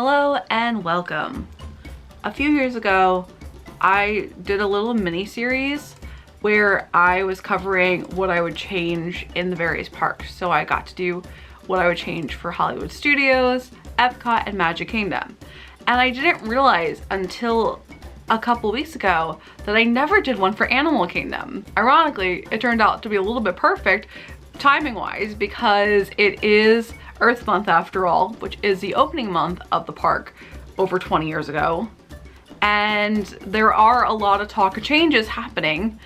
Hello and welcome. A few years ago, I did a little mini series where I was covering what I would change in the various parks. So I got to do what I would change for Hollywood Studios, Epcot, and Magic Kingdom. And I didn't realize until a couple weeks ago that I never did one for Animal Kingdom. Ironically, it turned out to be a little bit perfect timing-wise because it is Earth Month after all, which is the opening month of the park over 20 years ago. And there are a lot of talk of changes happening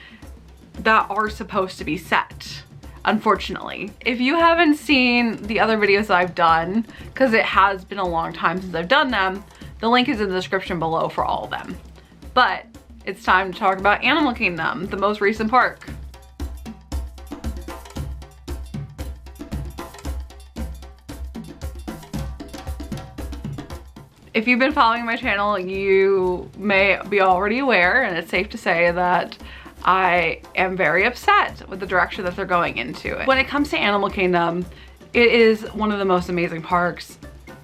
that are supposed to be set, unfortunately. If you haven't seen the other videos that I've done, because it has been a long time since I've done them, the link is in the description below for all of them. But it's time to talk about Animal Kingdom, the most recent park. If you've been following my channel, you may be already aware, and it's safe to say that I am very upset with the direction that they're going into. When it comes to Animal Kingdom, it is one of the most amazing parks.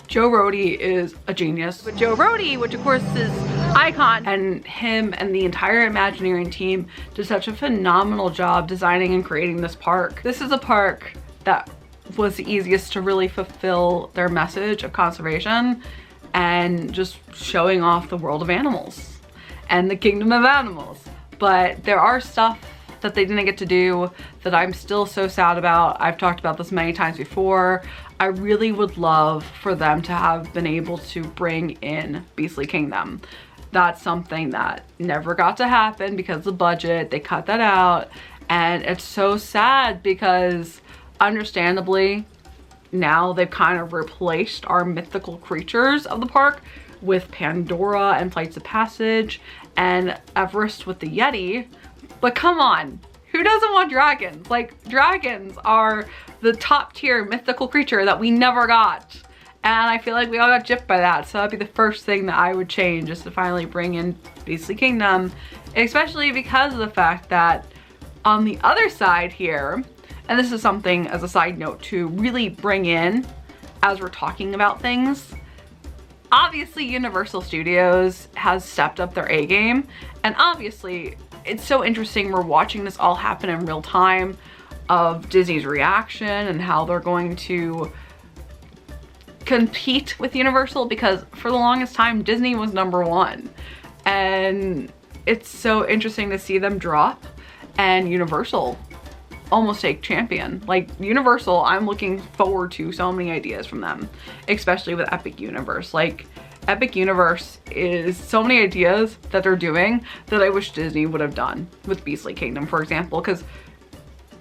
Joe Rohde is a genius. But Joe Rohde, which of course is Icon, and him and the entire Imagineering team did such a phenomenal job designing and creating this park. This is a park that was the easiest to really fulfill their message of conservation and just showing off the world of animals and the kingdom of animals. But there are stuff that they didn't get to do that I'm still so sad about. I've talked about this many times before. I really would love for them to have been able to bring in Beastly Kingdom. That's something that never got to happen because of the budget. They cut that out, and it's so sad because understandably now they've kind of replaced our mythical creatures of the park with Pandora and Flights of Passage and Everest with the Yeti. But come on, who doesn't want dragons? Like, dragons are the top tier mythical creature that we never got. And I feel like we all got gypped by that. So that'd be the first thing that I would change, is to finally bring in Beastly Kingdom, especially because of the fact that on the other side here, and this is something as a side note to really bring in as we're talking about things, obviously Universal Studios has stepped up their A game, and obviously it's so interesting we're watching this all happen in real time of Disney's reaction and how they're going to compete with Universal, because for the longest time Disney was #1, and it's so interesting to see them drop and Universal almost take champion. Like, Universal, I'm looking forward to so many ideas from them, especially with Epic Universe. Like, Epic Universe is so many ideas that they're doing that I wish Disney would have done with Beastly Kingdom, for example, because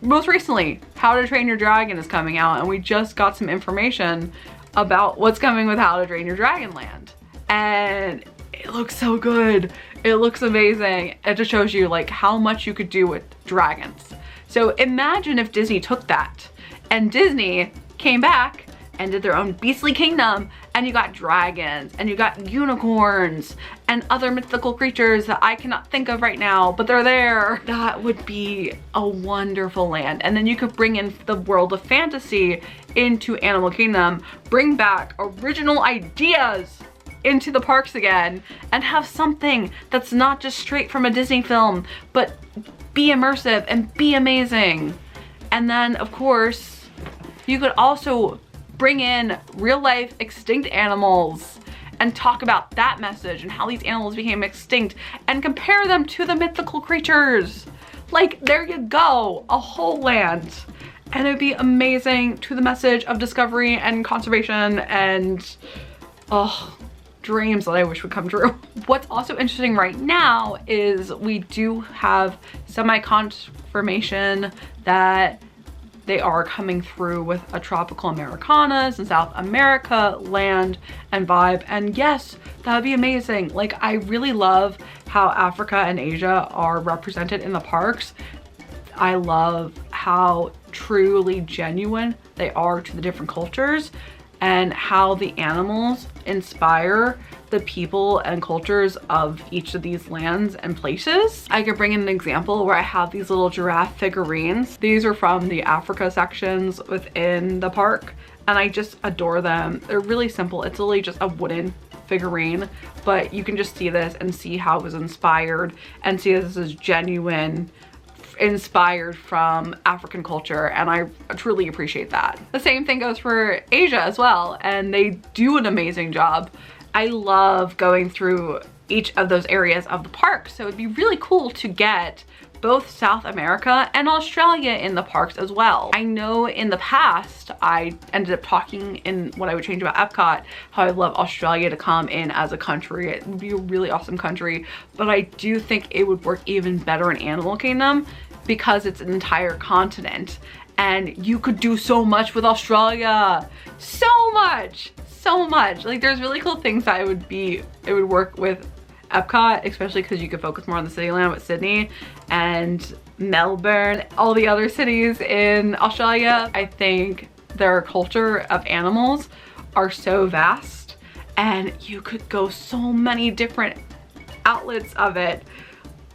most recently How to Train Your Dragon is coming out, and we just got some information about what's coming with How to Train Your Dragon Land, and it looks so good. It looks amazing. It just shows you like how much you could do with dragons. So imagine if Disney took that and Disney came back and did their own Beastly Kingdom, and you got dragons and you got unicorns and other mythical creatures that I cannot think of right now, but they're there. That would be a wonderful land. And then you could bring in the world of fantasy into Animal Kingdom, bring back original ideas into the parks again, and have something that's not just straight from a Disney film, but be immersive and be amazing. And then of course you could also bring in real life extinct animals and talk about that message and how these animals became extinct and compare them to the mythical creatures. Like, there you go, a whole land. And it would be amazing to the message of discovery and conservation and dreams that I wish would come true. What's also interesting right now is we do have semi-confirmation that they are coming through with a tropical Americanas and South America land and vibe. And yes, that would be amazing. Like, I really love how Africa and Asia are represented in the parks. I love how truly genuine they are to the different cultures and how the animals inspire the people and cultures of each of these lands and places. I could bring in an example where I have these little giraffe figurines. These are from the Africa sections within the park, and I just adore them. They're really simple. It's literally just a wooden figurine, but you can just see this and see how it was inspired and see this is genuine, inspired from African culture, and I truly appreciate that. The same thing goes for Asia as well, and they do an amazing job. I love going through each of those areas of the park, so it'd be really cool to get both South America and Australia in the parks as well. I know in the past I ended up talking in what I would change about Epcot, how I love Australia to come in as a country. It would be a really awesome country, but I do think it would work even better in Animal Kingdom because it's an entire continent and you could do so much with Australia. So much. Like there's really cool things that it would work with Epcot, especially because you could focus more on the Cityland with Sydney and Melbourne, all the other cities in Australia. I think their culture of animals are so vast and you could go so many different outlets of it.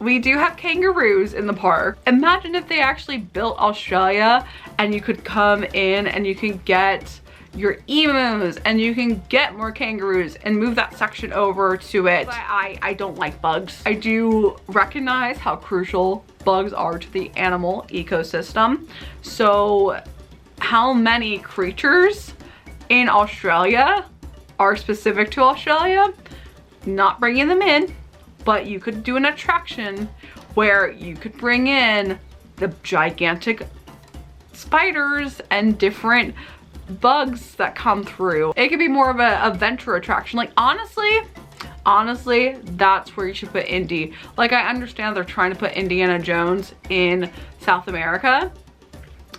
We do have kangaroos in the park. Imagine if they actually built Australia and you could come in and you can get your emus and you can get more kangaroos and move that section over to it. But I don't like bugs. I do recognize how crucial bugs are to the animal ecosystem. So how many creatures in Australia are specific to Australia? Not bringing them in, but you could do an attraction where you could bring in the gigantic spiders and different bugs that come through. It could be more of a adventure attraction. Like honestly, that's where you should put Indy. Like I understand they're trying to put Indiana Jones in South America,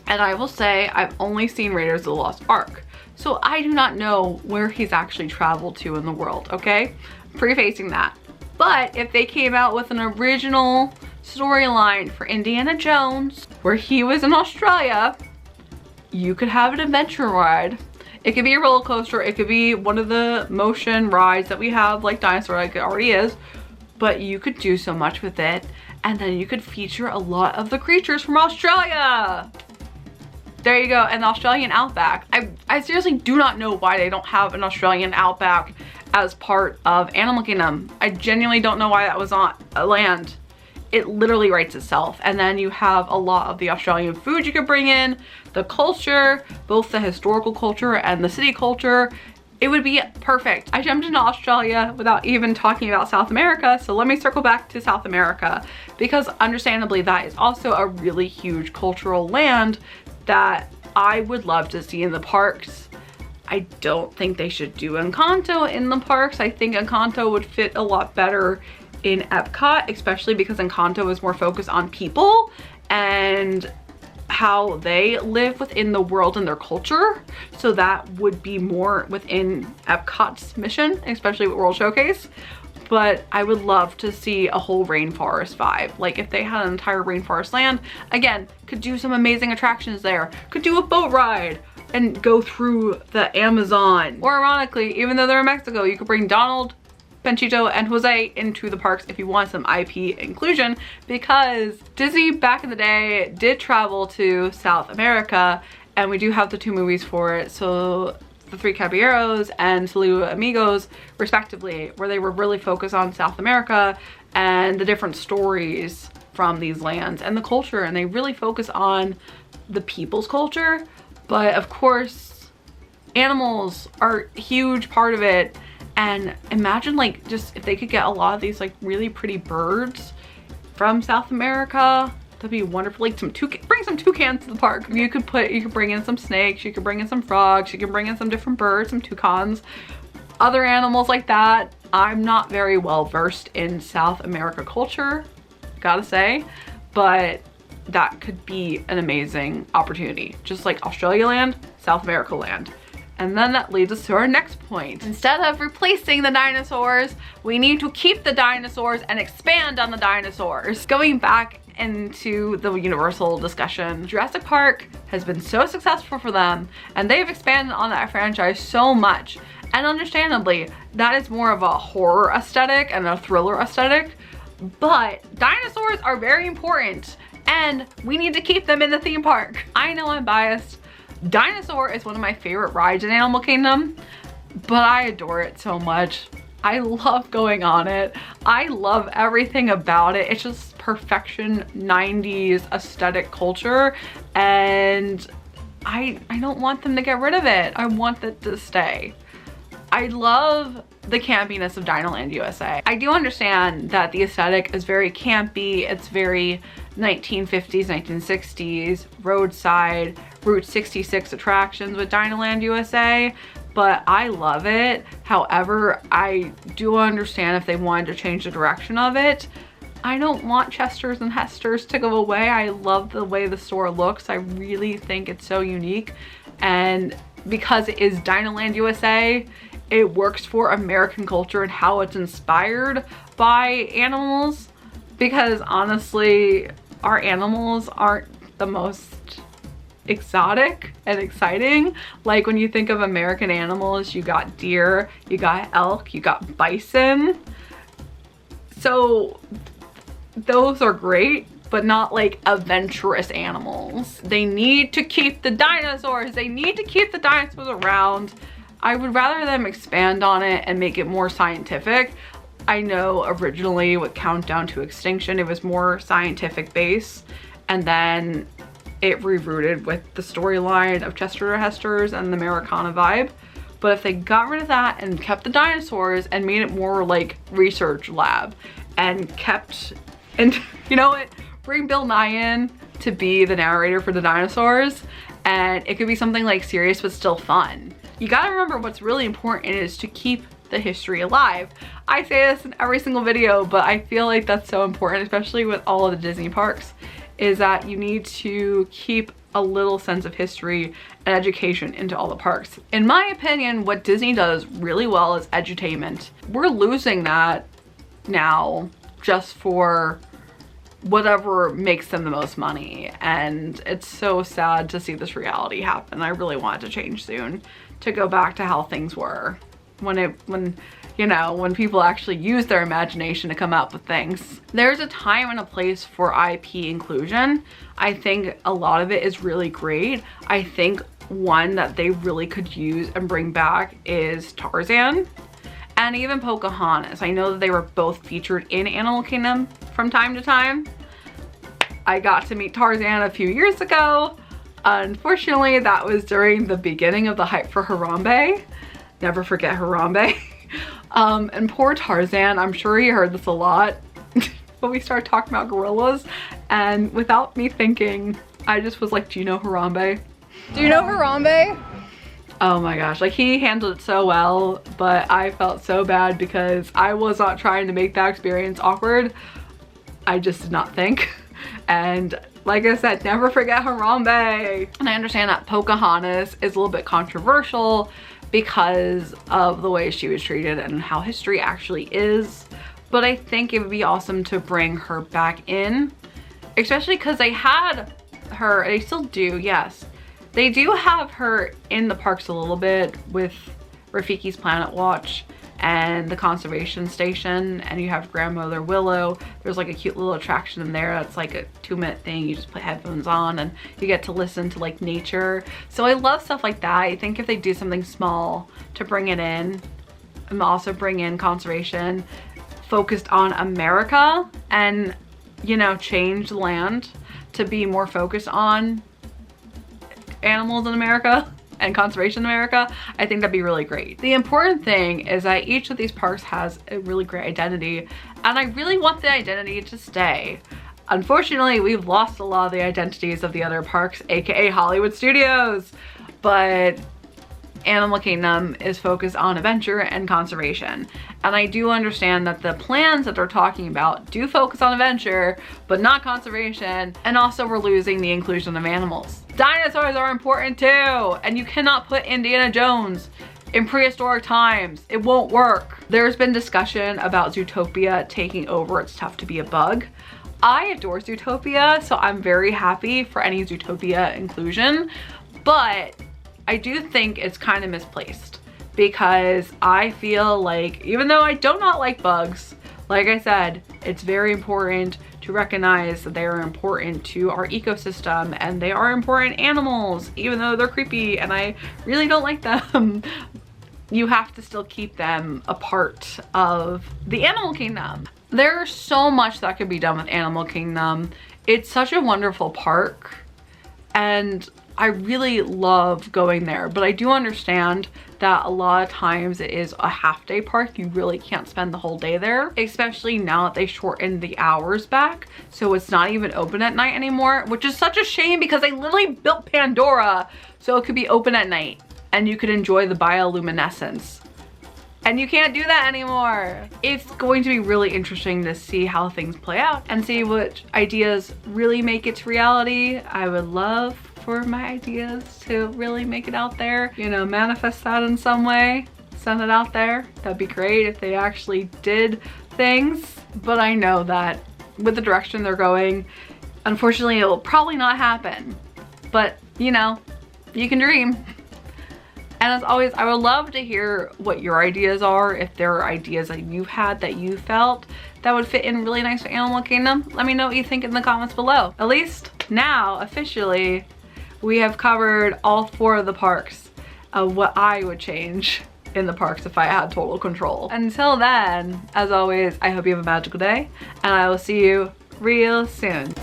and I will say I've only seen Raiders of the Lost Ark, so I do not know where he's actually traveled to in the world, okay? Prefacing that. But if they came out with an original storyline for Indiana Jones where he was in Australia, you could have an adventure ride. It could be a roller coaster. It could be one of the motion rides that we have, like Dinosaur, like it already is. But you could do so much with it. And then you could feature a lot of the creatures from Australia. There you go, an Australian Outback. I seriously do not know why they don't have an Australian Outback as part of Animal Kingdom. I genuinely don't know why that was on land. It literally writes itself. And then you have a lot of the Australian food you could bring in, the culture, both the historical culture and the city culture. It would be perfect. I jumped into Australia without even talking about South America, so let me circle back to South America, because understandably that is also a really huge cultural land that I would love to see in the parks. I don't think they should do Encanto in the parks. I think Encanto would fit a lot better in Epcot, especially because Encanto is more focused on people and how they live within the world and their culture. So that would be more within Epcot's mission, especially with World Showcase. But I would love to see a whole rainforest vibe. Like if they had an entire rainforest land, again, could do some amazing attractions there. Could do a boat ride and go through the Amazon. Or ironically, even though they're in Mexico, you could bring Donald, Panchito, and Jose into the parks if you want some IP inclusion, because Disney back in the day did travel to South America, and we do have the 2 movies for it. So The Three Caballeros and Saludos Amigos, respectively, where they were really focused on South America and the different stories from these lands and the culture, and they really focus on the people's culture. But of course, animals are a huge part of it. And imagine like just if they could get a lot of these like really pretty birds from South America, that'd be wonderful. Like bring some toucans to the park. You could bring in some snakes, you could bring in some frogs, you could bring in some different birds, some toucans, other animals like that. I'm not very well versed in South America culture, gotta say, but that could be an amazing opportunity. Just like Australia land, South America land. And then that leads us to our next point. Instead of replacing the dinosaurs, we need to keep the dinosaurs and expand on the dinosaurs. Going back into the Universal discussion, Jurassic Park has been so successful for them, and they've expanded on that franchise so much. And understandably, that is more of a horror aesthetic and a thriller aesthetic, but dinosaurs are very important and we need to keep them in the theme park. I know I'm biased, Dinosaur is one of my favorite rides in Animal Kingdom, but I adore it so much. I love going on it. I love everything about it. It's just perfection 90s aesthetic culture, and I don't want them to get rid of it. I want it to stay. I love the campiness of Dinoland USA. I do understand that the aesthetic is very campy. It's very 1950s, 1960s, roadside, Route 66 attractions with Dinoland USA, but I love it. However, I do understand if they wanted to change the direction of it. I don't want Chester's and Hester's to go away. I love the way the store looks. I really think it's so unique, and because it is Dinoland USA, it works for American culture and how it's inspired by animals, because honestly, our animals aren't the most exotic and exciting. Like when you think of American animals, you got deer, you got elk, you got bison. So those are great, but not like adventurous animals. They need to keep the dinosaurs. They need to keep the dinosaurs around. I would rather them expand on it and make it more scientific. I know originally with Countdown to Extinction, it was more scientific based, and then it rerouted with the storyline of Chester and Hester's and the Americana vibe. But if they got rid of that and kept the dinosaurs and made it more like research lab and kept, and you know what, bring Bill Nye in to be the narrator for the dinosaurs, and it could be something like serious but still fun. You gotta remember what's really important is to keep the history alive. I say this in every single video, but I feel like that's so important, especially with all of the Disney parks, is that you need to keep a little sense of history and education into all the parks. In my opinion, what Disney does really well is edutainment. We're losing that now just for whatever makes them the most money, and it's so sad to see this reality happen. I really want it to change soon, to go back to how things were when you know, when people actually use their imagination to come up with things. There's a time and a place for IP inclusion. I think a lot of it is really great. I think one that they really could use and bring back is Tarzan and even Pocahontas. I know that they were both featured in Animal Kingdom from time to time. I got to meet Tarzan a few years ago. Unfortunately, that was during the beginning of the hype for Harambe. Never forget Harambe. And poor Tarzan, I'm sure he heard this a lot, but we started talking about gorillas, and without me thinking, I just was like, do you know Harambe? Do you know Harambe? Oh my gosh, like he handled it so well, but I felt so bad because I was not trying to make that experience awkward. I just did not think. And like I said, never forget Harambe. And I understand that Pocahontas is a little bit controversial because of the way she was treated and how history actually is. But I think it would be awesome to bring her back in, especially because they had her, they still do, yes. They do have her in the parks a little bit with Rafiki's Planet Watch and the conservation station, and you have Grandmother Willow. There's like a cute little attraction in there that's like a 2-minute thing. You just put headphones on and you get to listen to like nature. So I love stuff like that. I think if they do something small to bring it in and also bring in conservation focused on America and, you know, change the land to be more focused on animals in America and conservation in America, I think that'd be really great. The important thing is that each of these parks has a really great identity, and I really want the identity to stay. Unfortunately, we've lost a lot of the identities of the other parks, aka Hollywood Studios, but Animal Kingdom is focused on adventure and conservation. And I do understand that the plans that they're talking about do focus on adventure, but not conservation. And also we're losing the inclusion of animals. Dinosaurs are important too, and you cannot put Indiana Jones in prehistoric times. It won't work. There's been discussion about Zootopia taking over It's Tough to Be a Bug. I adore Zootopia, so I'm very happy for any Zootopia inclusion, but I do think it's kind of misplaced because I feel like, even though I do not like bugs, Like I said, it's very important to recognize that they are important to our ecosystem and they are important animals, even though they're creepy and I really don't like them. You have to still keep them a part of the animal kingdom. There's so much that could be done with Animal Kingdom. It's such a wonderful park and I really love going there, but I do understand that a lot of times it is a half-day park. You really can't spend the whole day there, especially now that they shortened the hours back. So it's not even open at night anymore, which is such a shame because they literally built Pandora so it could be open at night and you could enjoy the bioluminescence. And you can't do that anymore. It's going to be really interesting to see how things play out and see which ideas really make it to reality. I would love for my ideas to really make it out there, you know, manifest that in some way, send it out there. That'd be great if they actually did things. But I know that with the direction they're going, unfortunately, it will probably not happen. But, you know, you can dream. And as always, I would love to hear what your ideas are. If there are ideas that you've had that you felt that would fit in really nice with Animal Kingdom, let me know what you think in the comments below. At least now, officially, we have covered all 4 of the parks of what I would change in the parks if I had total control. Until then, as always, I hope you have a magical day and I will see you real soon.